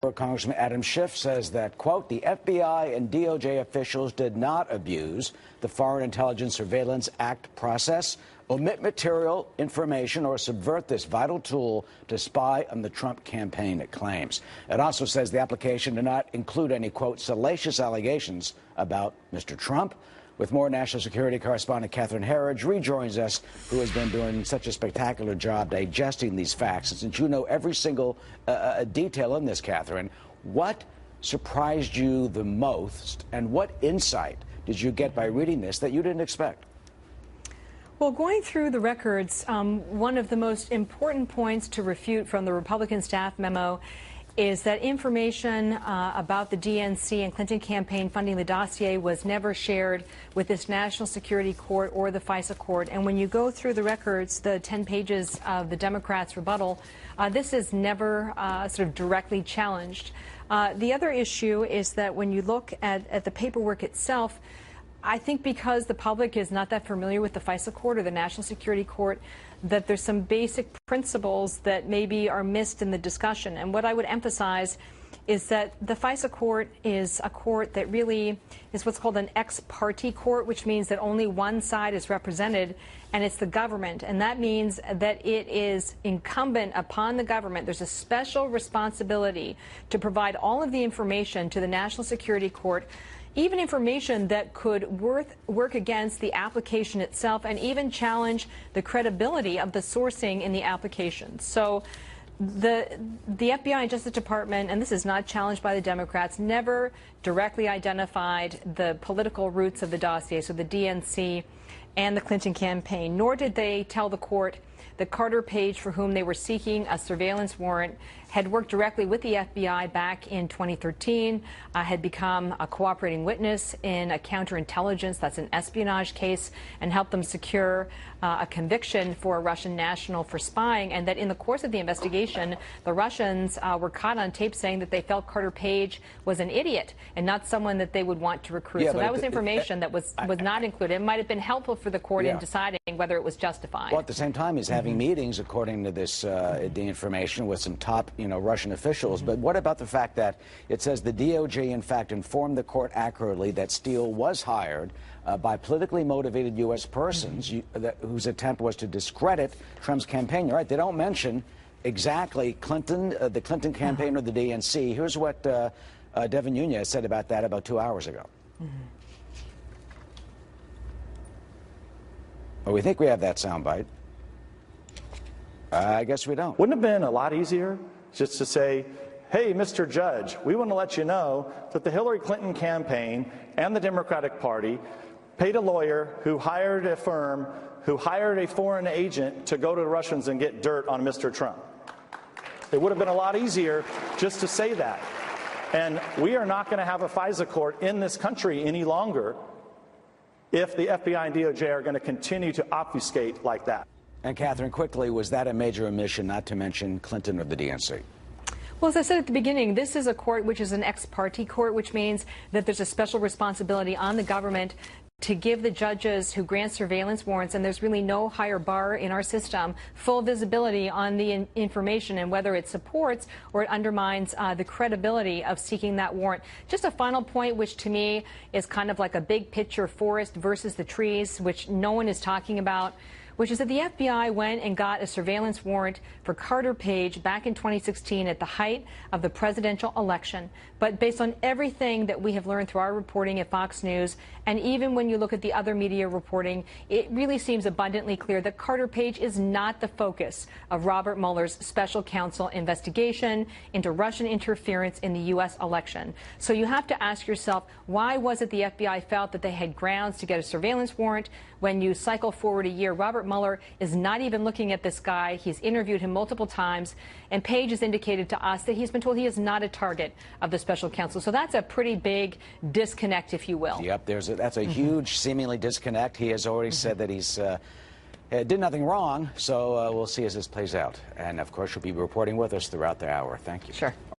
Congressman Adam Schiff says that, quote, the FBI and DOJ officials did not abuse the Foreign Intelligence Surveillance Act process, omit material information, or subvert this vital tool to spy on the Trump campaign, it claims. It also says the application did not include any, quote, salacious allegations about Mr. Trump. With more, national security correspondent Catherine Herridge rejoins us, who has been doing such a spectacular job digesting these facts. And since you know every single detail in this, Catherine, what surprised you the most, and what insight did you get by reading this that you didn't expect? Well, going through the records, one of the most important points to refute from the Republican staff memo is that information about the DNC and Clinton campaign funding, the dossier, was never shared with this National Security Court or the FISA court. And when you go through the records, the 10 pages of the Democrats' rebuttal, this is never sort of directly challenged. The other issue is that when you look at the paperwork itself, I think because the public is not that familiar with the FISA court or the National Security Court, that there's some basic principles that maybe are missed in the discussion. And what I would emphasize is that the FISA court is a court that really is what's called an ex parte court, which means that only one side is represented, and it's the government. And that means that it is incumbent upon the government. There's a special responsibility to provide all of the information to the National Security Court, even information that could work against the application itself and even challenge the credibility of the sourcing in the application. So the FBI and Justice Department, and this is not challenged by the Democrats, never directly identified the political roots of the dossier, so the DNC and the Clinton campaign, nor did they tell the court that Carter Page, for whom they were seeking a surveillance warrant, had worked directly with the FBI back in 2013, had become a cooperating witness in a counterintelligence, that's an espionage case, and helped them secure a conviction for a Russian national for spying, and that in the course of the investigation, the Russians were caught on tape saying that they felt Carter Page was an idiot and not someone that they would want to recruit. Yeah, so that was information that was not included. It might have been helpful for the court in deciding whether it was justified. Well, at the same time, he's having meetings, according to this, the information, with some top, Russian officials. But what about the fact that it says the DOJ, in fact, informed the court accurately that Steele was hired by politically motivated U.S. persons whose attempt was to discredit Trump's campaign? You're right. They don't mention exactly Clinton, the Clinton campaign, or the DNC. Here's what Devin Nunes said about that about 2 hours ago. Well, we think we have that soundbite. I guess we don't. Wouldn't it have been a lot easier just to say, hey, Mr. Judge, we want to let you know that the Hillary Clinton campaign and the Democratic Party paid a lawyer who hired a firm who hired a foreign agent to go to the Russians and get dirt on Mr. Trump. It would have been a lot easier just to say that. And we are not going to have a FISA court in this country any longer if the FBI and DOJ are going to continue to obfuscate like that. And Catherine, quickly, was that a major omission, not to mention Clinton or the DNC? Well, as I said at the beginning, this is a court which is an ex parte court, which means that there's a special responsibility on the government to give the judges who grant surveillance warrants, and there's really no higher bar in our system, full visibility on the information and whether it supports or it undermines the credibility of seeking that warrant. Just a final point, which to me is kind of like a big picture forest versus the trees, which no one is talking about, which is that the FBI went and got a surveillance warrant for Carter Page back in 2016 at the height of the presidential election. But based on everything that we have learned through our reporting at Fox News, and even when you look at the other media reporting, it really seems abundantly clear that Carter Page is not the focus of Robert Mueller's special counsel investigation into Russian interference in the U.S. election. So you have to ask yourself, why was it the FBI felt that they had grounds to get a surveillance warrant when you cycle forward a year? Robert Mueller is not even looking at this guy. He's interviewed him multiple times, and Page has indicated to us that he's been told he is not a target of the special counsel. So that's a pretty big disconnect, if you will. Yep, that's a huge, seemingly disconnect. He has already said that he's did nothing wrong, so we'll see as this plays out. And, of course, you'll be reporting with us throughout the hour. Thank you. Sure.